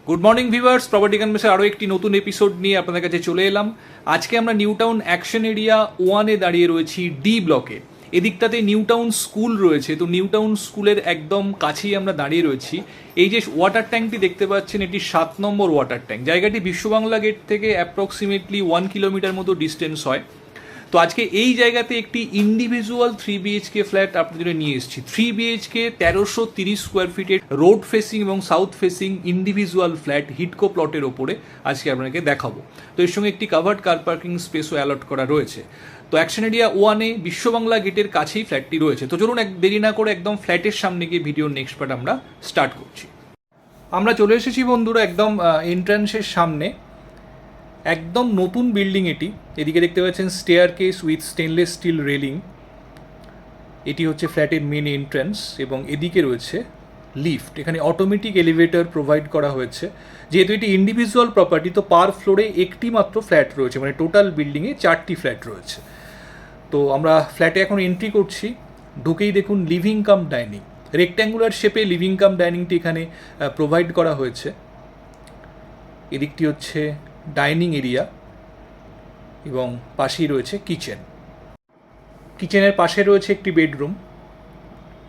Good morning viewers, property কনভেসের আরও একটি নতুন এপিসোড নিয়ে আপনাদের কাছে চলে এলাম। আজকে আমরা নিউ টাউন অ্যাকশন এরিয়া 1-এ দাঁড়িয়ে রয়েছি, ডি ব্লকে। এদিকটাতে নিউ টাউন স্কুল রয়েছে, তো নিউ টাউন স্কুলের একদম কাছেই আমরা দাঁড়িয়ে রয়েছি। এই যে ওয়াটার ট্যাঙ্কটি দেখতে পাচ্ছেন, এটি 7 নম্বর ওয়াটার ট্যাঙ্ক। জায়গাটি বিশ্ববাংলা গেট থেকে অ্যাপ্রক্সিমেটলি 1 কিলোমিটার মতো ডিস্টেন্স হয়। তো আজকে এই জায়গাতে একটি ইন্ডিভিজুয়াল 3 BHK ফ্ল্যাট আপনাদের জন্য নিয়ে এসেছি। 3 BHK 1330 স্কোয়ার ফিটের রোড ফেসিং এবং সাউথ ফেসিং ইন্ডিভিজুয়াল ফ্ল্যাট হিটকো প্লটের ওপরে আজকে আপনাকে দেখাবো। তো এর সঙ্গে একটি কাভার্ড কার পার্কিং স্পেসও অ্যালট করা রয়েছে। তো অ্যাকশন এরিয়া 1-এ বিশ্ববাংলা গেটের কাছেই ফ্ল্যাটটি রয়েছে। তো চলুন দেরি না করে একদম ফ্ল্যাটের সামনে গিয়ে ভিডিওর নেক্সট পার্ট আমরা স্টার্ট করছি। আমরা চলে এসেছি বন্ধুরা একদম এন্ট্রান্সের সামনে। একদম নতুন বিল্ডিং এটি। এদিকে দেখতে পাচ্ছেন stair case with stainless steel railing. এটি হচ্ছে ফ্ল্যাটের মেন এন্ট্রান্স এবং এদিকে রয়েছে লিফট। এখানে অটোমেটিক এলিভেটর প্রোভাইড করা হয়েছে। যেহেতু এটি ইন্ডিভিজুয়াল প্রপার্টি, তো পার ফ্লোরে একটি মাত্র ফ্ল্যাট রয়েছে, মানে টোটাল বিল্ডিংয়ে 4টি ফ্ল্যাট রয়েছে। তো আমরা ফ্ল্যাটে এখন এন্ট্রি করছি। ঢুকেই দেখুন লিভিং কাম ডাইনিং, রেক্ট্যাঙ্গুলার শেপে লিভিং কাম ডাইনিংটি এখানে প্রোভাইড করা হয়েছে। এদিকটি হচ্ছে ডাইনিং এরিয়া এবং পাশেই রয়েছে কিচেন। কিচেনের পাশে রয়েছে একটি বেডরুম।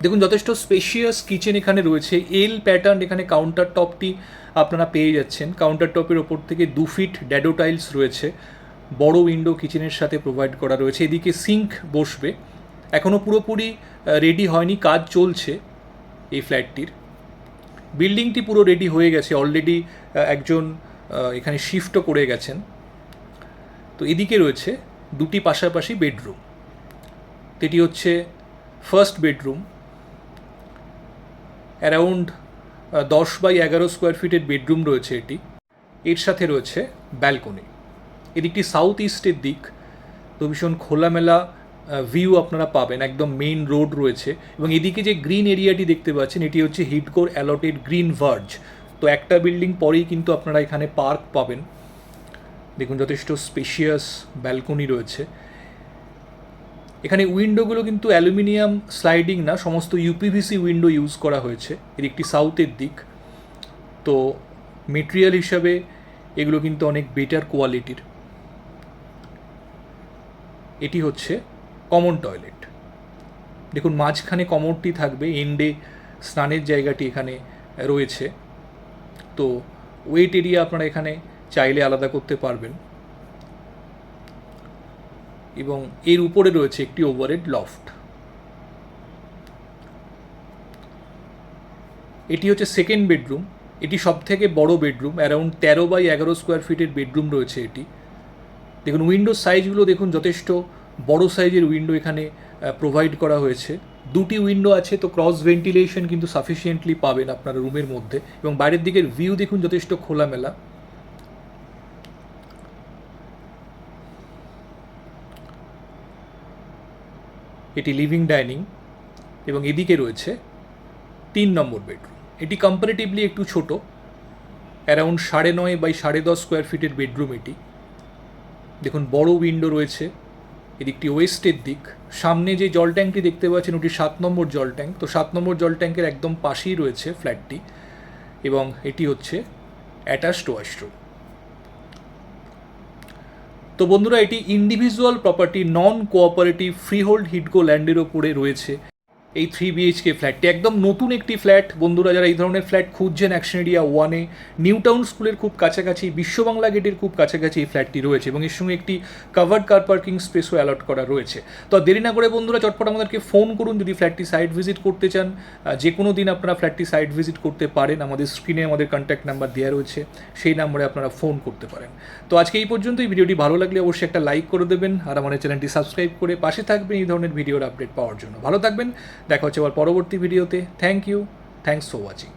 দেখুন যথেষ্ট স্পেশিয়াস কিচেন এখানে রয়েছে। এল প্যাটার্ন এখানে কাউন্টার টপটি আপনারা পেয়ে যাচ্ছেন। কাউন্টার টপের ওপর থেকে 2 ফিট ড্যাডো টাইলস রয়েছে। বড় উইন্ডো কিচেনের সাথে প্রোভাইড করা রয়েছে। এদিকে সিঙ্ক বসবে। এখনও পুরোপুরি রেডি হয়নি, কাজ চলছে এই ফ্ল্যাটটির। বিল্ডিংটি পুরো রেডি হয়ে গেছে অলরেডি, একজন এখানে শিফটও করে গেছেন। তো এদিকে রয়েছে 2টি পাশাপাশি বেডরুম। এটি হচ্ছে first bedroom. Around 10x11 square ফিটের বেডরুম রয়েছে এটি। এর সাথে রয়েছে ব্যালকনি। এদিকটি সাউথ ইস্টের দিক, তো ভীষণ খোলামেলা ভিউ আপনারা পাবেন। একদম মেইন রোড রয়েছে এবং এদিকে যে গ্রিন এরিয়াটি দেখতে পাচ্ছেন, এটি হচ্ছে হিটকোর অ্যালটেড গ্রিন ভার্জ। তো একটা বিল্ডিং পরেই কিন্তু আপনারা এখানে পার্ক পাবেন। দেখুন যথেষ্ট স্পেশিয়াস ব্যালকনি রয়েছে। এখানে উইন্ডোগুলো কিন্তু অ্যালুমিনিয়াম স্লাইডিং না, সমস্ত ইউপিভিসি উইন্ডো ইউজ করা হয়েছে। এর একটি সাউথের দিক, তো মেটেরিয়াল হিসাবে এগুলো কিন্তু অনেক বেটার কোয়ালিটির। এটি হচ্ছে কমন টয়লেট। দেখুন মাঝখানে কমোডটি থাকবে, এন্ডে স্নানের জায়গাটি এখানে রয়েছে। তো ওয়েট এরিয়া আপনারা এখানে চাইলে আলাদা করতে পারবেন। এবং এর উপরে রয়েছে একটি ওভারহেড লফট। এটি হচ্ছে সেকেন্ড বেডরুম। এটি সব থেকে বড় বেডরুম। অ্যারাউন্ড 13x11 স্কোয়ার ফিটের বেডরুম রয়েছে এটি। দেখুন উইন্ডোর সাইজগুলো দেখুন, যথেষ্ট বড় সাইজের উইন্ডো এখানে প্রোভাইড করা হয়েছে। 2টি উইন্ডো আছে, তো ক্রস ভেন্টিলেশন কিন্তু সাফিসিয়েন্টলি পাবেন আপনার রুমের মধ্যে। এবং বাইরের দিকের ভিউ দেখুন যথেষ্ট খোলামেলা। এটি লিভিং ডাইনিং এবং এদিকে রয়েছে 3 নম্বর বেডরুম। এটি কম্পারেটিভলি একটু ছোট, অ্যারাউন্ড 9.5x10 স্কোয়ার ফিটের বেডরুম এটি। দেখুন বড় উইন্ডো রয়েছে। এদিকটি ওয়েস্টের দিক। সামনে যে জল ট্যাঙ্কটি দেখতে পাচ্ছেন, ওটি 7 নম্বর জল ট্যাঙ্ক। তো 7 নম্বর জল ট্যাঙ্কের একদম পাশেই রয়েছে ফ্ল্যাটটি এবং এটি হচ্ছে অ্যাটাচড ওয়াশরুম। তো বন্ধুরা, এটি individual property, non cooperative freehold হিটকো ল্যান্ডের ওপরে রয়েছে এই 3 BHK ফ্ল্যাটটি। একদম নতুন একটি ফ্ল্যাট। বন্ধুরা যারা এই ধরনের ফ্ল্যাট খুঁজছেন, অ্যাকশন এরিয়া 1-এ নিউ টাউন স্কুলের খুব কাছাকাছি, বিশ্ববাংলা গেটের খুব কাছাকাছি এই ফ্ল্যাটটি রয়েছে এবং এর সঙ্গে একটি কাভার্ড কার পার্কিং স্পেসও অ্যালট করা রয়েছে। তো দেরি না করে বন্ধুরা চটপট আমাদেরকে ফোন করুন যদি ফ্ল্যাটটি সাইট ভিজিট করতে চান। যে কোনো দিন আপনারা ফ্ল্যাটটি সাইট ভিজিট করতে পারেন। আমাদের স্ক্রিনে আমাদের কন্ট্যাক্ট নাম্বার দেওয়া রয়েছে, সেই নাম্বারে আপনারা ফোন করতে পারেন। তো আজকে এই পর্যন্তই। ভিডিওটি ভালো লাগলে অবশ্যই একটা লাইক করে দেবেন আর আমাদের চ্যানেলটি সাবস্ক্রাইব করে পাশে থাকবেন এই ধরনের ভিডিওর আপডেট পাওয়ার জন্য। ভালো থাকবেন, দেখা হচ্ছে আবার পরবর্তী ভিডিওতে। Thank you, thanks for watching.